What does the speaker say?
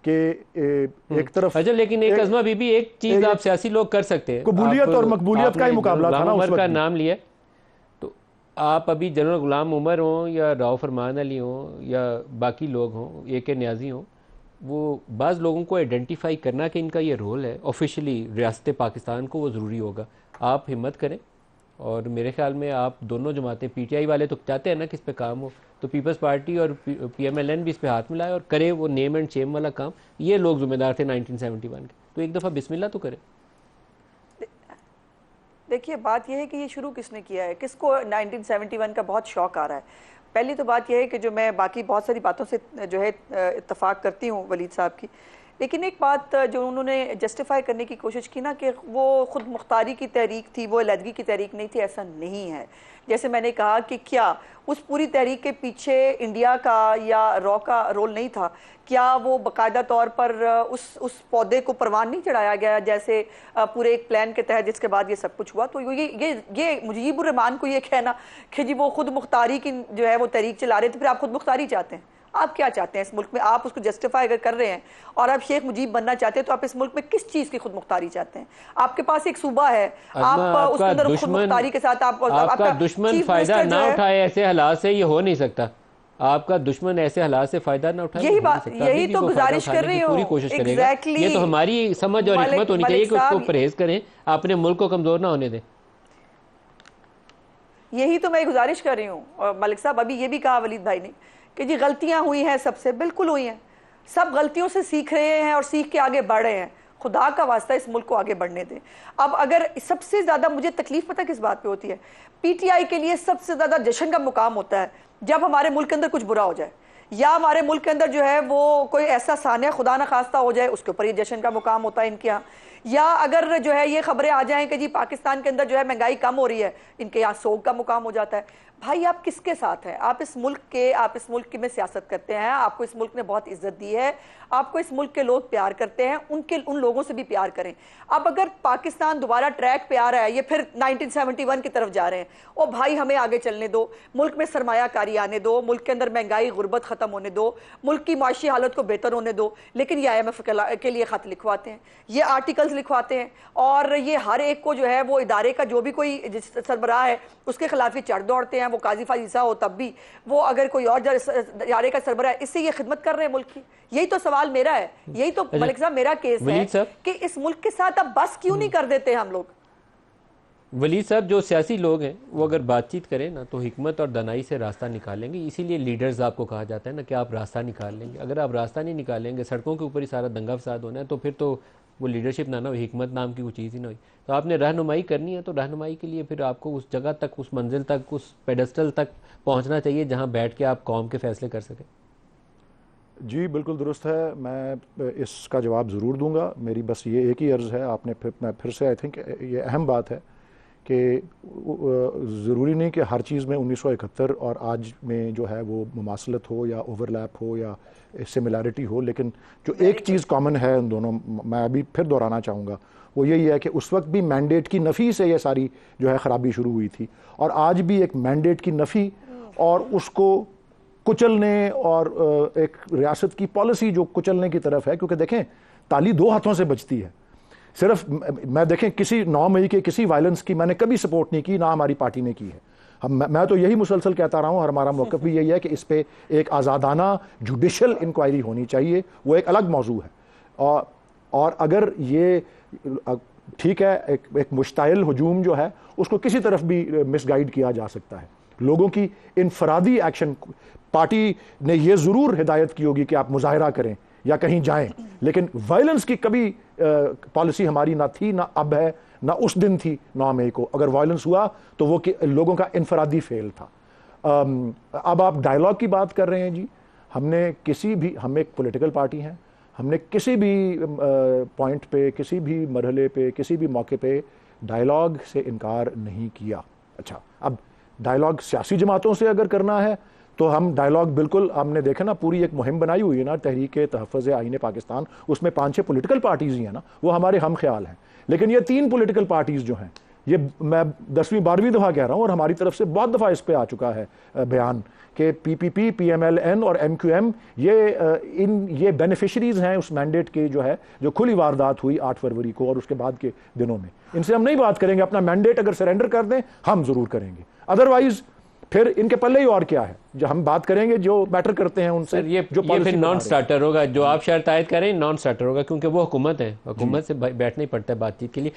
कि एक तरफ अच्छा, लेकिन एक अज़मा बीबी, एक चीज आप सियासी लोग कर सकते हैं, कबूलियत और मकबूलियत का ही मुकाबला था ना उस उमर का वक्त। नाम लिया, तो आप अभी जनरल गुलाम उमर हों या राव फरमान अली हों या बाकी लोग हों, ए के न्याजी हों, वो बाज़ लोगों को आइडेंटिफाई करना कि इनका ये रोल है ऑफिशियली रियासत पाकिस्तान को, वो ज़रूरी होगा। आप हिम्मत करें, और मेरे ख्याल में आप दोनों जमातें, पीटीआई वाले तो चाहते हैं ना कि इस पे काम हो, तो पीपल्स पार्टी और पीएमएलएन भी इस पे हाथ मिलाए और करे वो नेम एंड शेम वाला काम। ये लोग जिम्मेदार थे 1971 के, तो एक दफ़ा बिस्मिल्लाह तो करें। देखिए, बात यह है कि ये शुरू किसने किया है, किसको 1971 का बहुत शौक आ रहा है। पहली तो बात यह है कि जो मैं बाकी बहुत सारी बातों से जो है इत्तफाक करती हूँ वलीद साहब की, लेकिन एक बात जो उन्होंने जस्टिफाई करने की कोशिश की ना कि वो खुद मुख्तारी की तहरीक थी, वो अलहदगी की तहरीक नहीं थी, ऐसा नहीं है। जैसे मैंने कहा कि क्या उस पूरी तहरीक के पीछे इंडिया का या रॉ का रोल नहीं था? क्या वो बाकायदा तौर पर उस पौधे को परवान नहीं चढ़ाया गया जैसे पूरे एक प्लान के तहत, जिसके बाद ये सब कुछ हुआ? तो ये मुजीबुर रहमान को ये कहना कि जी वो खुद मुख्तारी की जो है वो तहरीक चला रहे थे, फिर आप खुद मुख्तारी चाहते हैं? आप क्या चाहते हैं इस मुल्क में? आप उसको जस्टिफाई अगर कर रहे हैं और आप शेख मुजीब बनना चाहते हैं, तो आप इस मुल्क में किस चीज की खुद मुख्तारी चाहते हैं? आपके पास एक सूबा है, आप उसके अंदर खुद मुख्तारी के साथ आपका दुश्मन फायदा ना उठाए ऐसे हालात से, ये हो नहीं सकता। आपका दुश्मन ऐसे हालात से फायदा ना उठाए, यही तो गुजारिश कर रही हूँ। पूरी कोशिश करेगा। ये तो हमारी समझ और हिकमत होनी चाहिए कि उसको परहेज करें, अपने मुल्क को कमजोर ना होने दें। यही तो मैं गुजारिश कर रही हूँ मलिक साहब। अभी ये भी कहा वलीद भाई ने कि जी गलतियां हुई हैं, सबसे बिल्कुल हुई हैं, सब गलतियों से सीख रहे हैं और सीख के आगे बढ़ रहे हैं। खुदा का वास्ता इस मुल्क को आगे बढ़ने दें। अब अगर सबसे ज्यादा मुझे तकलीफ पता किस बात पे होती है, पीटीआई के लिए सबसे ज्यादा जश्न का मुकाम होता है जब हमारे मुल्क के अंदर कुछ बुरा हो जाए, या हमारे मुल्क के अंदर जो है वो कोई ऐसा सानिया खुदा न खास्ता हो जाए, उसके ऊपर ये जश्न का मुकाम होता है इनके यहाँ। या अगर जो है ये खबरें आ जाएं कि जी पाकिस्तान के अंदर जो है महंगाई कम हो रही है, इनके यहाँ सोग का मुकाम हो जाता है। भाई आप किसके साथ हैं? आप इस मुल्क की में सियासत करते हैं, आपको इस मुल्क ने बहुत इज्जत दी है, आपको इस मुल्क के लोग प्यार करते हैं, उन लोगों से भी प्यार करें। अब अगर पाकिस्तान दोबारा ट्रैक पे आ रहा है, ये फिर 1971 की तरफ जा रहे हैं, ओ भाई हमें आगे चलने दो, मुल्क में सरमायाकारी आने दो, मुल्क के अंदर महंगाई गुर्बत खत्म होने दो, मुल्क की माशी हालत को बेहतर होने दो। लेकिन ये IMF के लिए खत लिखवाते हैं, ये आर्टिकल्स लिखवाते हैं, और ये हर एक को जो है वो इदारे का जो भी कोई सरबराह है उसके खिलाफ ही चढ़ दौड़ते हैं। वो काजी फाजिसा हो तब भी, वो अगर कोई और इदारे का सरबराह है, इससे ये खिदमत कर रहे हैं मुल्क की। यही तो सवाल मेरा है, यही तो मलिक साहब मेरा केस है कि इस मुल्क के साथ अब बस क्यों नहीं कर देते हम लोग? वलीद साहब, जो सियासी लोग हैं वो अगर बातचीत करें ना तो हिकमत और दनाई से रास्ता निकालेंगे। इसीलिए लीडर्स आपको कहा जाता है ना कि आप रास्ता निकाल लेंगे। अगर आप रास्ता नहीं निकालेंगे, सड़कों के ऊपर ही सारा दंगा फसाद होना है, तो फिर तो वो लीडरशिप ना हुई, हिकमत नाम की कोई चीज़ ही ना हुई। तो आपने रहनुमाई करनी है, तो रहनुमाई के लिए फिर आपको उस जगह तक, उस मंजिल तक, उस पेडेस्टल तक पहुँचना चाहिए जहाँ बैठ के आप कौम के फैसले कर सकें। जी बिल्कुल दुरुस्त है, मैं इसका जवाब ज़रूर दूंगा। मेरी बस ये एक ही अर्ज़ है, मैं फिर से आई थिंक ये अहम बात है कि ज़रूरी नहीं कि हर चीज़ में 1971 और आज में जो है वो मुमासलत हो या ओवरलैप हो या सिमिलैरिटी हो, लेकिन जो एक चीज़ कॉमन है उन दोनों, मैं अभी फिर दोहराना चाहूँगा, वो यही है कि उस वक्त भी मैंडेट की नफ़ी से ये सारी जो है ख़राबी शुरू हुई थी, और आज भी एक मैंडेट की नफ़ी और उसको कुचलने और एक रियासत की पॉलिसी जो कुचलने की तरफ है। क्योंकि देखें, ताली दो हाथों से बजती है। सिर्फ मैं देखें, किसी 9 मई के किसी वायलेंस की मैंने कभी सपोर्ट नहीं की, ना हमारी पार्टी ने की है। मैं तो यही मुसलसल कहता रहा हूँ, और हमारा मौक़िफ़ भी यही है कि इस पर एक आज़ादाना जुडिशल इंक्वायरी होनी चाहिए, वो एक अलग मौजू है। और अगर ये ठीक है, एक मुश्ताइल हुजूम जो है उसको किसी तरफ भी मिसगाइड किया जा सकता है। लोगों की इनफरादी एक्शन, पार्टी ने यह ज़रूर हिदायत की होगी कि आप मुजाहरा करें या कहीं जाएं, लेकिन वायलेंस की कभी पॉलिसी हमारी ना थी, ना अब है, ना उस दिन थी 9 मई को। अगर वायलेंस हुआ तो वो लोगों का इनफरादी फेल था। अब आप डायलॉग की बात कर रहे हैं जी, हम एक पॉलिटिकल पार्टी हैं, हमने किसी भी पॉइंट पे, किसी भी मरहले पे, किसी भी मौके पे डायलॉग से इनकार नहीं किया। अच्छा, अब डायलॉग सियासी जमातों से अगर करना है तो हम डायलॉग बिल्कुल, हमने देखा ना, पूरी एक मुहिम बनाई हुई है ना तहरीक तहफ़्फ़ुज़ आईन पाकिस्तान, उसमें 5-6 पॉलिटिकल पार्टीज़ ही हैं ना, वो हमारे हम ख्याल हैं। लेकिन ये 3 पॉलिटिकल पार्टीज़ जो हैं ये मैं 10वीं 12वीं दफ़ा कह रहा हूँ और हमारी तरफ से बहुत दफ़ा इस पे आ चुका है बयान कि पीपीपी, पीएमएलएन और एमक्यूएम ये बेनिफिशरीज हैं उस मैंडेट के, जो है जो खुली वारदात हुई 8 फरवरी को और उसके बाद के दिनों में। इनसे हम नहीं बात करेंगे, अपना मैंडेट अगर सरेंडर कर दें हम जरूर करेंगे, अदरवाइज फिर इनके पल्ले ही और क्या है। जो हम बात करेंगे जो मैटर करते हैं उनसे, ये फिर नॉन स्टार्टर होगा। जो आप शर्त आयद करें नॉन स्टार्टर होगा, क्योंकि वो हुकूमत है, हुकूमत से बैठना ही पड़ता है बातचीत के लिए।